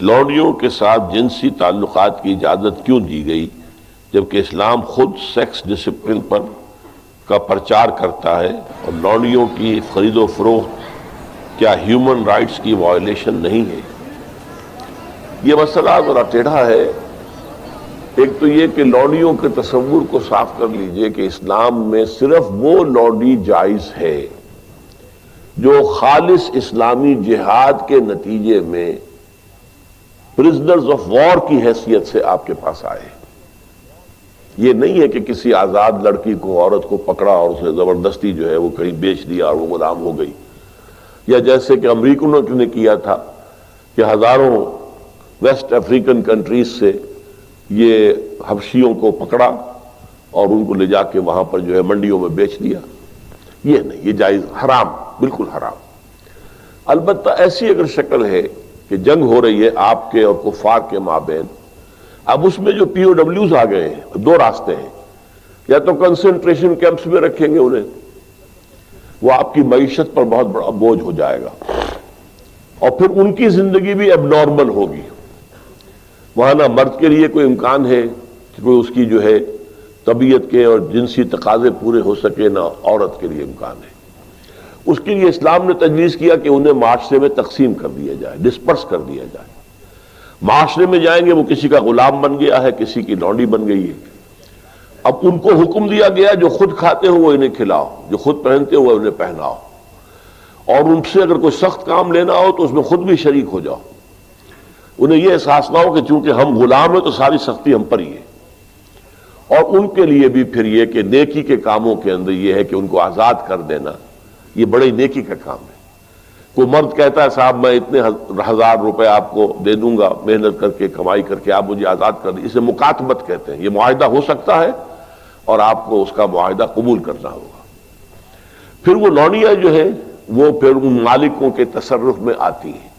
لونڈیوں کے ساتھ جنسی تعلقات کی اجازت کیوں دی گئی جبکہ اسلام خود سیکس ڈسپلن پر کا پرچار کرتا ہے، اور لونڈیوں کی خرید و فروخت کیا ہیومن رائٹس کی وائلیشن نہیں ہے؟ یہ مسئلہ ذرا ٹیڑھا ہے۔ ایک تو یہ کہ لونڈیوں کے تصور کو صاف کر لیجئے کہ اسلام میں صرف وہ لونڈی جائز ہے جو خالص اسلامی جہاد کے نتیجے میں پرزنرز آف وار کی حیثیت سے آپ کے پاس آئے۔ یہ نہیں ہے کہ کسی آزاد لڑکی کو، عورت کو پکڑا اور اسے زبردستی جو ہے وہ کہیں بیچ دیا اور وہ غلام ہو گئی، یا جیسے کہ امریکنوں نے کیا تھا کہ ہزاروں ویسٹ افریقن کنٹریز سے یہ حبشیوں کو پکڑا اور ان کو لے جا کے وہاں پر جو ہے منڈیوں میں بیچ دیا۔ یہ نہیں، یہ جائز، حرام، بالکل حرام۔ البتہ ایسی اگر شکل ہے کہ جنگ ہو رہی ہے آپ کے اور کفار کے مابین، اب اس میں جو پی او ڈبلیوز آ گئے ہیں، دو راستے ہیں، یا تو کنسنٹریشن کیمپس میں رکھیں گے انہیں، وہ آپ کی معیشت پر بہت بڑا بوجھ ہو جائے گا، اور پھر ان کی زندگی بھی اب نارمل ہوگی۔ وہاں نہ مرد کے لیے کوئی امکان ہے کہ کوئی اس کی جو ہے طبیعت کے اور جنسی تقاضے پورے ہو سکے، نہ عورت کے لیے امکان ہے۔ اس کے لیے اسلام نے تجویز کیا کہ انہیں معاشرے میں تقسیم کر دیا جائے، ڈسپرس کر دیا جائے۔ معاشرے میں جائیں گے وہ کسی کا غلام بن گیا ہے، کسی کی لونڈی بن گئی ہے۔ اب ان کو حکم دیا گیا جو خود کھاتے ہو وہ انہیں کھلاؤ، جو خود پہنتے ہو وہ انہیں پہناؤ، اور ان سے اگر کوئی سخت کام لینا ہو تو اس میں خود بھی شریک ہو جاؤ۔ انہیں یہ احساس نہ ہو کہ چونکہ ہم غلام ہیں تو ساری سختی ہم پر ہی ہے۔ اور ان کے لیے بھی پھر یہ کہ نیکی کے کاموں کے اندر یہ ہے کہ ان کو آزاد کر دینا، یہ بڑی نیکی کا کام ہے۔ کوئی مرد کہتا ہے صاحب میں اتنے ہزار روپے آپ کو دے دوں گا محنت کر کے، کمائی کر کے، آپ مجھے آزاد کر دیں، اسے مکاتبت کہتے ہیں۔ یہ معاہدہ ہو سکتا ہے اور آپ کو اس کا معاہدہ قبول کرنا ہوگا۔ پھر وہ لونڈیاں جو ہے وہ پھر ان مالکوں کے تصرف میں آتی ہیں۔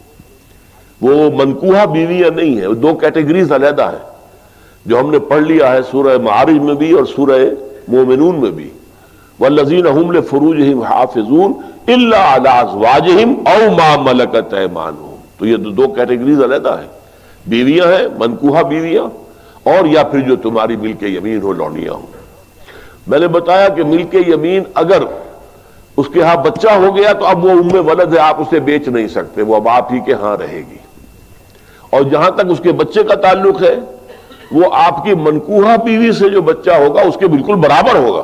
وہ منکوحہ بیویاں نہیں ہیں، وہ دو کیٹیگریز علیحدہ ہیں جو ہم نے پڑھ لیا ہے سورہ معارج میں بھی اور سورہ مومنون میں بھی۔ والذین هم لفروجہم حافظون الا علی ازواجہم او ما ملکت ایمانہم۔ تو یہ دو کیٹیگریز علیحدہ ہیں، بیویاں ہیں، منکوحہ بیویاں، اور یا پھر جو تمہاری ملک یمین ہو، لونڈیاں ہوں۔ میں نے بتایا کہ ملک یمین اگر اس کے ہاں بچہ ہو گیا تو اب وہ ام ولد ہے، آپ اسے بیچ نہیں سکتے، وہ اب آپ ہی کے ہاں رہے گی۔ اور جہاں تک اس کے بچے کا تعلق ہے وہ آپ کی منکوحہ بیوی سے جو بچہ ہوگا اس کے بالکل برابر ہوگا،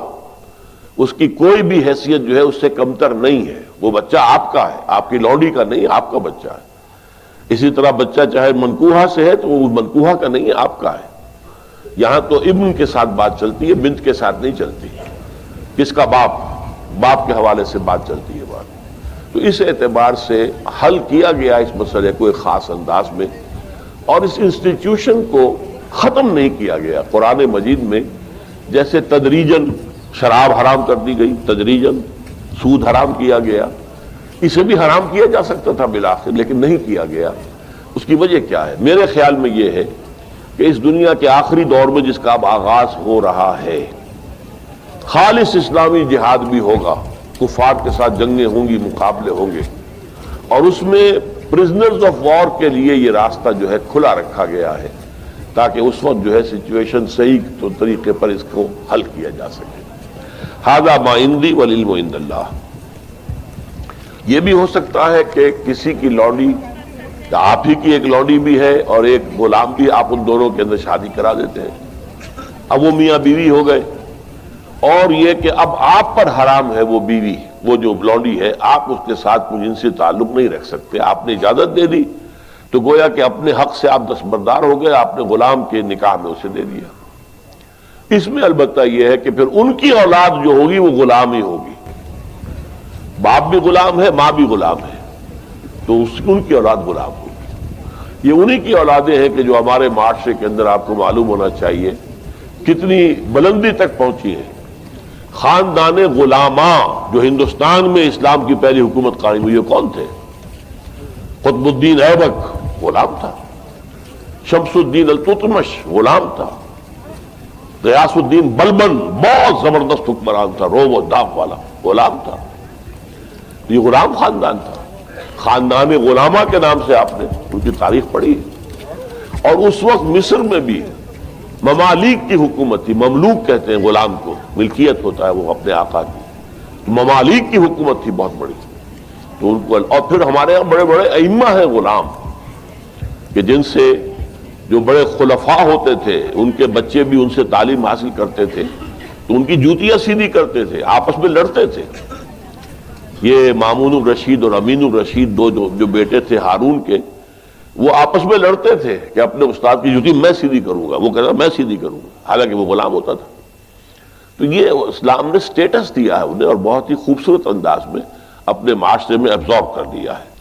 اس کی کوئی بھی حیثیت جو ہے اس سے کمتر نہیں ہے۔ وہ بچہ آپ کا ہے، آپ کی لونڈی کا نہیں، آپ کا بچہ ہے۔ اسی طرح بچہ چاہے منکوحہ سے ہے تو وہ منکوحہ کا نہیں ہے، آپ کا ہے۔ یہاں تو ابن کے ساتھ بات چلتی ہے، بنت کے ساتھ نہیں چلتی۔ کس کا باپ، باپ کے حوالے سے بات چلتی ہے بات۔ تو اس اعتبار سے حل کیا گیا اس مسئلے کو ایک خاص انداز میں، اور اس انسٹیٹیوشن کو ختم نہیں کیا گیا۔ قرآن مجید میں جیسے تدریجاً شراب حرام کر دی گئی، تدریجاً سود حرام کیا گیا، اسے بھی حرام کیا جا سکتا تھا بالآخر، لیکن نہیں کیا گیا۔ اس کی وجہ کیا ہے؟ میرے خیال میں یہ ہے کہ اس دنیا کے آخری دور میں جس کا اب آغاز ہو رہا ہے، خالص اسلامی جہاد بھی ہوگا، کفار کے ساتھ جنگیں ہوں گی، مقابلے ہوں گے، اور اس میں پرزنرز آف وار کے لیے یہ راستہ جو ہے کھلا رکھا گیا ہے تاکہ اس وقت جو ہے سچویشن صحیح تو طریقے پر اس کو حل کیا جا سکے۔ ھذا ما عندی والعلم عند اللہ۔ یہ بھی ہو سکتا ہے کہ کسی کی لونڈی، آپ ہی کی ایک لونڈی بھی ہے اور ایک غلام بھی، آپ ان دونوں کے اندر شادی کرا دیتے ہیں، اب وہ میاں بیوی ہو گئے، اور یہ کہ اب آپ پر حرام ہے وہ بیوی، وہ جو لونڈی ہے، آپ اس کے ساتھ کوئی جنسی تعلق نہیں رکھ سکتے۔ آپ نے اجازت دے دی تو گویا کہ اپنے حق سے آپ دستبردار ہو گئے، آپ نے غلام کے نکاح میں اسے دے دیا۔ اس میں البتہ یہ ہے کہ پھر ان کی اولاد جو ہوگی وہ غلام ہی ہوگی، باپ بھی غلام ہے، ماں بھی غلام ہے، تو ان کی اولاد غلام ہوگی۔ یہ انہی کی اولادیں ہیں کہ جو ہمارے معاشرے کے اندر آپ کو معلوم ہونا چاہیے کتنی بلندی تک پہنچی ہے۔ خاندان غلاماں جو ہندوستان میں اسلام کی پہلی حکومت قائم ہوئی، کون تھے؟ قطب الدین ایبک غلام تھا، شمس الدین التتمش غلام تھا، غیاث الدین بلبن بہت زبردست حکمران تھا، روم و داغ والا، غلام تھا۔ یہ غلام خاندان تھا، خاندان غلامہ کے نام سے آپ نے ان کی تاریخ پڑھی ہے۔ اور اس وقت مصر میں بھی ممالک کی حکومت تھی. مملوک کہتے ہیں غلام کو، ملکیت ہوتا ہے وہ اپنے آقا کی. ممالک کی حکومت تھی بہت بڑی. تو ان کو، اور پھر ہمارے یہاں بڑے بڑے ائمہ ہیں غلام، کہ جن سے جو بڑے خلفاء ہوتے تھے ان کے بچے بھی ان سے تعلیم حاصل کرتے تھے تو ان کی جوتیاں سیدھی کرتے تھے، آپس میں لڑتے تھے. یہ مامون الرشید اور امین الرشید دو جو بیٹے تھے ہارون کے، وہ آپس میں لڑتے تھے کہ اپنے استاد کی جوتی میں سیدھی کروں گا، وہ کہتا میں سیدھی کروں گا، حالانکہ وہ غلام ہوتا تھا. تو یہ اسلام نے سٹیٹس دیا ہے انہیں، اور بہت ہی خوبصورت انداز میں اپنے معاشرے میں ابزارب کر دیا ہے.